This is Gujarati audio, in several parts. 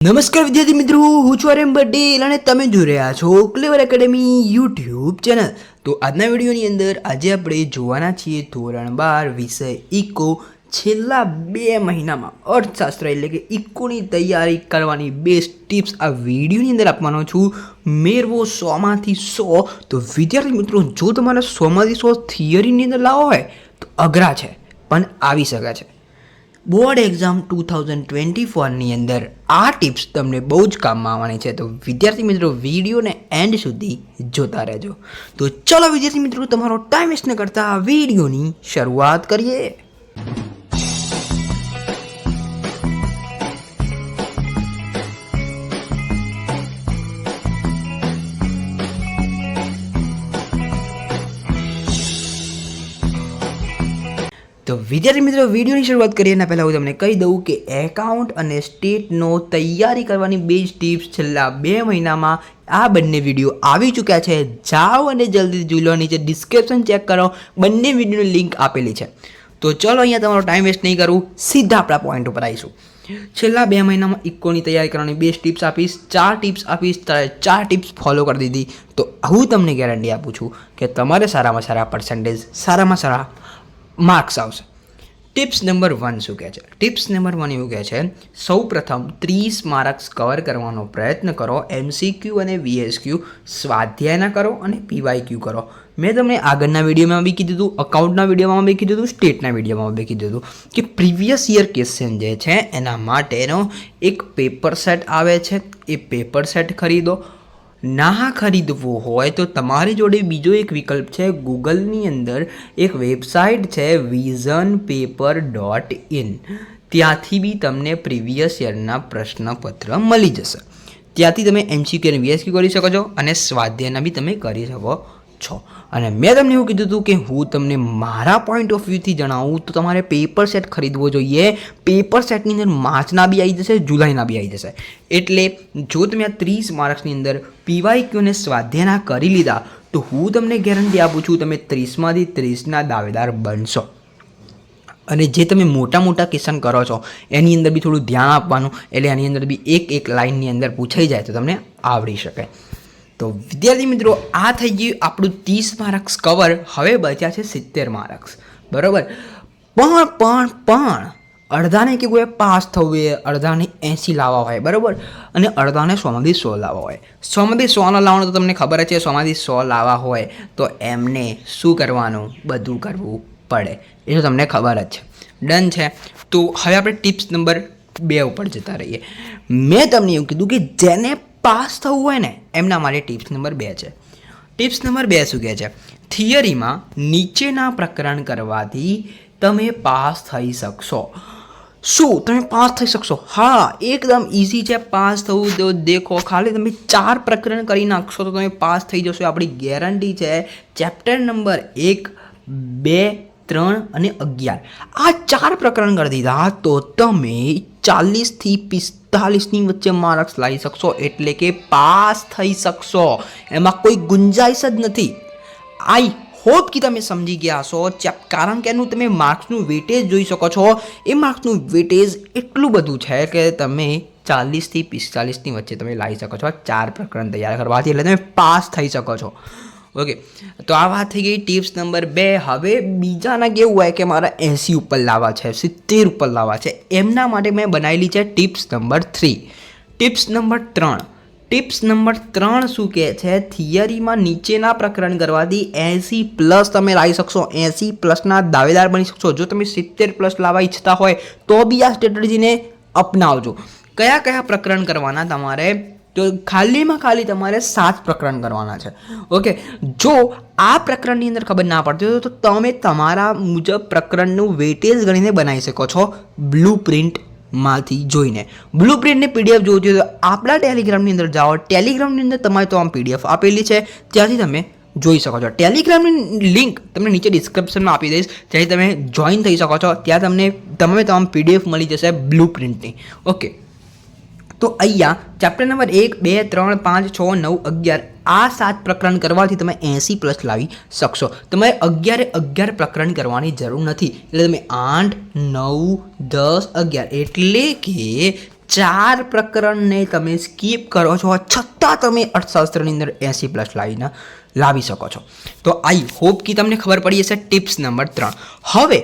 નમસ્કાર વિદ્યાર્થી મિત્રો, હું છું આર્યન પટેલ અને તમે જોઈ રહ્યા છો ક્લેવર એકેડમી યુટ્યુબ ચેનલ। તો આજના વિડીયોની અંદર આજે આપણે જોવાના છીએ ધોરણ 12 વિષય ઇકો છેલ્લા 2 મહિનામાં અર્થશાસ્ત્ર એટલે કે ઇકોની તૈયારી કરવાની બેસ્ટ ટિપ્સ આ વિડીયોની અંદર આપવાનો છું। મેળવો 100માંથી 100। તો વિદ્યાર્થી મિત્રો, જો તમારે 100માંથી 100 થિયરીની અંદર લાવવો હોય તો અઘરા છે પણ આવી શકે છે। બોર્ડ એક્ઝામ 2024ની અંદર આ ટિપ્સ તમને બહુ જ કામમાં આવવાની છે। તો વિદ્યાર્થી મિત્રો, વિડીયોને એન્ડ સુધી જોતા રહેજો। તો ચલો વિદ્યાર્થી મિત્રો, તમારો ટાઈમ વેસ્ટ ન કરતા વિડીયોની શરૂઆત કરીએ। તો વિદ્યાર્થી મિત્રો, વિડીયોની શરૂઆત કરીએ એના પહેલાં હું તમને કહી દઉં કે એકાઉન્ટ અને સ્ટેટનો તૈયારી કરવાની બેસ્ટ ટિપ્સ છેલ્લા 2 મહિનામાં આ બંને વિડીયો આવી ચૂક્યા છે। જાઓ અને જલ્દી જોઈ લો, નીચે ડિસ્ક્રિપ્શન ચેક કરો, બંને વિડીયોની લિંક આપેલી છે। તો ચલો, અહીંયા તમારો ટાઈમ વેસ્ટ નહીં કરું, સીધા આપણા પોઈન્ટ ઉપર આવીશું। છેલ્લા 2 મહિનામાં ઇકોની તૈયારી કરવાની બેસ્ટ ટિપ્સ આપીશ, 4 ટિપ્સ આપીશ, 4 ટિપ્સ ફોલો કરી દીધી તો હું તમને ગેરંટી આપું છું કે તમારે સારામાં સારા પર્સન્ટેજ, સારામાં સારા માર્ક્સ આવશે। ટિપ્સ નંબર 1 શું કહે છે? ટિપ્સ નંબર 1 એવું કહે છે, સૌ પ્રથમ 30 માર્ક્સ કવર કરવાનો પ્રયત્ન કરો। MCQ અને VSQ સ્વાધ્યાયના કરો અને PYQ કરો। મેં તમને આગળના વિડીયોમાં બી કીધું હતું, અકાઉન્ટના વિડીયોમાં બી કીધું હતું, સ્ટેટના વિડીયોમાં બી કીધું હતું કે પ્રીવિયસ યર ક્વેશ્ચન જે છે એના માટેનો એક પેપર સેટ આવે છે, એ પેપર સેટ ખરીદો। ના ખરીદવું હોય તો તમારી જોડે બીજો એક વિકલ્પ છે, ગૂગલની અંદર એક વેબસાઇટ છે visionpaper.in, ત્યાંથી બી તમને પ્રીવિયસ યરના પ્રશ્નપત્ર મળી જશે। ત્યાંથી તમે MCQ અને VSQ કરી શકો છો અને સ્વાધ્યાયના બી તમે કરી શકો છો। અને મેં તમને એવું કીધું હતું કે હું તમને મારા પોઈન્ટ ઓફ વ્યૂથી જણાવું તો તમારે પેપર સેટ ખરીદવો જોઈએ। પેપર સેટની અંદર માર્ચના બી આવી જશે, જુલાઈના બી આવી જશે। એટલે જો તમે આ 30 માર્ક્સની અંદર PYQ અને સ્વાધ્યાયના કરી લીધા તો હું તમને ગેરંટી આપું છું તમે 30માંથી 30ના દાવેદાર બનશો। અને જે તમે મોટા મોટા ક્વેશ્ચન કરો છો એની અંદર બી થોડું ધ્યાન આપવાનું, એટલે એની અંદર બી એક લાઇનની અંદર પૂછાઈ જાય તો તમને આવડી શકે। તો વિદ્યાર્થી મિત્રો, આ થઈ ગયું આપણું 30 માર્ક્સ કવર। હવે બચ્યા છે 70 માર્ક્સ, બરાબર? પણ અડધાને કે કોઈ પાસ થવું હોય, અડધાને 80 લાવવા હોય, બરાબર? અને અડધાને 100માંથી 100 લાવવા હોય। 100માંથી 100 લાવવાનું તો તમને ખબર જ છે, 100માંથી 100 લાવવા હોય તો એમને શું કરવાનું? બધું કરવું પડે, એ તો તમને ખબર જ છે। ડન છે। તો હવે આપણે ટિપ્સ નંબર 2 ઉપર જતા રહીએ। મેં તમને એવું કીધું કે જેને પાસ થવું હોય ને એમના માટે ટિપ્સ નંબર 2 છે। ટિપ્સ નંબર 2 શું કહે છે? થિયરીમાં નીચેના પ્રકરણ કરવાથી તમે પાસ થઈ શકશો। શું તમે પાસ થઈ શકશો? હા, એકદમ ઇઝી છે પાસ થવું। તો દેખો, ખાલી તમે 4 પ્રકરણ કરી નાખશો તો તમે પાસ થઈ જશો, આપણી ગેરંટી છે। ચેપ્ટર નંબર 1, 2, 3 અને 11 આ 4 પ્રકરણ કરી દીધા તો તમે 40થી 45ની વચ્ચે માર્ક્સ લાવી શકશો, એટલે કે પાસ થઈ શકશો। એમાં કોઈ ગુંજાઈશ જ નથી। આઈ હોપ કે તમે સમજી ગયા હશો, કારણ કે એનું તમે માર્ક્સનું વેટેજ જોઈ શકો છો। એ માર્ક્સનું વેટેજ એટલું બધું છે કે તમે 40થી 45ની વચ્ચે તમે લાવી શકો છો 4 પ્રકરણ તૈયાર કરવાથી, એટલે તમે પાસ થઈ શકો છો। ઓકે, તો આ વાત થઈ ગઈ ટિપ્સ નંબર 2। હવે બીજાના કેવું હોય કે મારા 80 ઉપર લાવવા છે, 70 ઉપર લાવવા છે, એમના માટે મેં બનાવેલી છે ટિપ્સ નંબર 3। ટિપ્સ નંબર 3 શું કહે છે? થિયરીમાં નીચેના પ્રકરણ કરવાથી 80+ તમે લાવી શકશો, 80+ના દાવેદાર બની શકશો। જો તમે 70+ લાવવા ઈચ્છતા હોય તો બી આ સ્ટ્રેટેજીને અપનાવજો। કયા કયા પ્રકરણ કરવાના તમારે? તો ખાલીમાં ખાલી તમારે 7 પ્રકરણ કરવાના છે। ઓકે, જો આ પ્રકરણની અંદર ખબર ના પડતી હોય તો તમે તમારા મુજબ પ્રકરણનું વેટેજ ગણીને બનાવી શકો છો બ્લુ પ્રિન્ટમાંથી જોઈને। બ્લુ પ્રિન્ટની PDF જોઈતી હોય તો આપણા ટેલિગ્રામની અંદર જાઓ। ટેલિગ્રામની અંદર તમારે તો આમ PDF આપેલી છે, ત્યાંથી તમે જોઈ શકો છો। ટેલિગ્રામની લિંક તમને નીચે ડિસ્ક્રિપ્શનમાં આપી દઈશ, ત્યાંથી તમે જોઈન થઈ શકો છો। ત્યાં તમને તમામ PDF મળી જશે બ્લુ પ્રિન્ટની। ઓકે, તો અહીંયા ચેપ્ટર નંબર 1, 2, 3, 5, 6, 9, 11 આ 7 પ્રકરણ કરવાથી તમે 80+ લાવી શકશો। તમારે 11 પ્રકરણ કરવાની જરૂર નથી, એટલે તમે 8, 9, 10, 11 એટલે કે 4 પ્રકરણને તમે સ્કીપ કરો છો છતાં તમે અર્થશાસ્ત્રની અંદર 80+ લાવી શકો છો. તો આઈ હોપ કે તમને ખબર પડી હશે. Tips number 3. હવે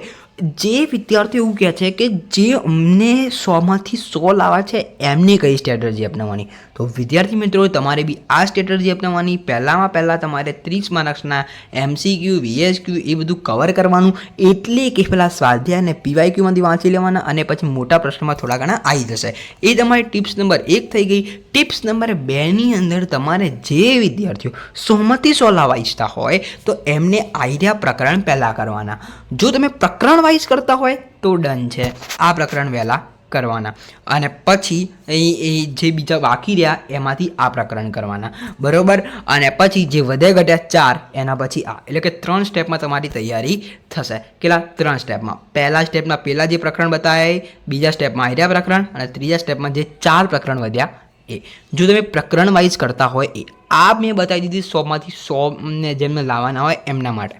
જે વિદ્યાર્થીઓ એવું કહે છે કે જે અમને 100માંથી 100 લાવવા છે એમને કઈ સ્ટ્રેટર્જી અપનાવવાની, તો વિદ્યાર્થી મિત્રો તમારે બી આ સ્ટ્રેટર્જી અપનાવવાની. પહેલાં તમારે 30 માર્ક્સના MCQ VSQ એ બધું કવર કરવાનું. એટલે કે પહેલાં સ્વાધ્યાય અને PYQમાંથી વાંચી લેવાના અને પછી મોટા પ્રશ્નમાં થોડા ઘણા આવી જશે. એ તમારી ટિપ્સ નંબર 1 થઈ ગઈ. ટિપ્સ નંબર 2ની અંદર તમારે જે વિદ્યાર્થીઓ 100માંથી 100 લાવવા ઈચ્છતા હોય તો એમને આઈડિયા પ્રકરણ પહેલાં કરવાના. જો તમે પ્રકરણ વાઇઝ કરતા હોય તો ડન છે, આ પ્રકરણ વહેલા કરવાના અને પછી એ જે બીજા બાકી રહ્યા એમાંથી આ પ્રકરણ કરવાના, બરાબર. અને પછી જે વધે ઘટ્યા 4 એના પછી આ, એટલે કે 3 સ્ટેપમાં તમારી તૈયારી થશે. કેટલા? 3 સ્ટેપમાં. પહેલા સ્ટેપમાં પહેલાં જે પ્રકરણ બતાવ્યા, બીજા સ્ટેપમાં આઈડિયા પ્રકરણ અને ત્રીજા સ્ટેપમાં જે 4 પ્રકરણ વધ્યા એ. જો તમે પ્રકરણ વાઇઝ કરતા હોય એ આ મેં બતાવી દીધી 100માંથી 100 જેમને લાવવાના હોય એમના માટે,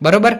બરાબર.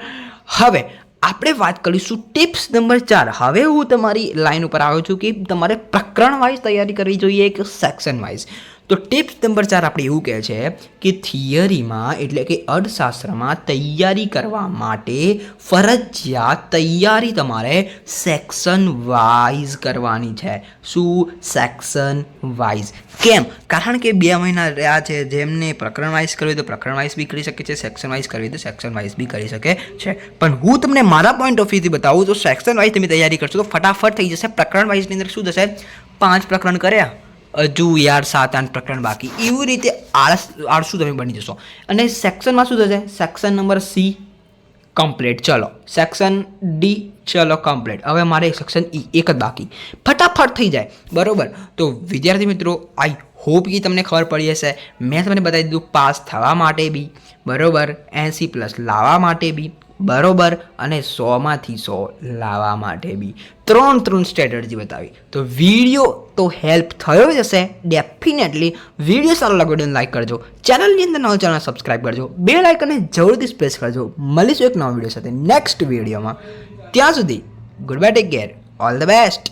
હવે આપણે વાત કરીશું ટિપ્સ નંબર 4. હવે હું તમારી લાઈન ઉપર આવ્યો છું કે તમારે પ્રકરણ વાઇઝ તૈયારી કરવી જોઈએ કે સેક્શન વાઇઝ. તો ટિપ્સ નંબર 4 આપણે એવું કહે છે કે થિયરીમાં એટલે કે અર્થશાસ્ત્રમાં તૈયારી કરવા માટે ફરજિયાત તૈયારી તમારે સેક્શન વાઇઝ કરવાની છે. શું? Section wise. કેમ? કારણ કે 2 મહિના રહ્યા છે. જેમને પ્રકરણ વાઇઝ કરવી તો પ્રકરણ વાઇઝ બી કરી શકે છે, સેક્શન વાઇઝ કરવી તો સેક્શન વાઇઝ બી કરી શકે છે. પણ હું તમને મારા પોઈન્ટ ઓફ વ્યૂથી બતાવું તો સેક્શન વાઇઝ તમે તૈયારી કરશો તો ફટાફટ થઈ જશે. પ્રકરણ વાઇઝની અંદર શું થશે? 5 પ્રકરણ કર્યા, હજુ યાર 7-8 પ્રકરણ બાકી. એવી રીતે આળસુ તમે બની જશો. અને સેક્શનમાં શું થશે? સેક્શન નંબર C કમ્પ્લીટ, ચલો. સેક્શન D ચલો કમ્પ્લીટ. હવે મારે સેક્શન E એક જ બાકી, ફટાફટ થઈ જાય, બરાબર. તો વિદ્યાર્થી મિત્રો આઈ હોપ કે તમને ખબર પડી હશે. મેં તમને બતાવી દીધું પાસ થવા માટે બી, બરાબર, 80+ લાવવા માટે બી, બરાબર, અને 100માંથી 100 લાવવા માટે બી 3 સ્ટ્રેટર્જી બતાવી. તો વિડીયો તો હેલ્પ થયો જ હશે ડેફિનેટલી. વિડીયો સારો લાગ્યો તો લાઈક કરજો, ચેનલની અંદર નવો ચેનલ સબસ્ક્રાઈબ કરજો, બેલ આઇકનને જરૂરથી પ્રેસ કરજો. મળીશું એક નવા વિડીયો સાથે નેક્સ્ટ વિડીયોમાં. ત્યાં સુધી good bye, take care, all the best.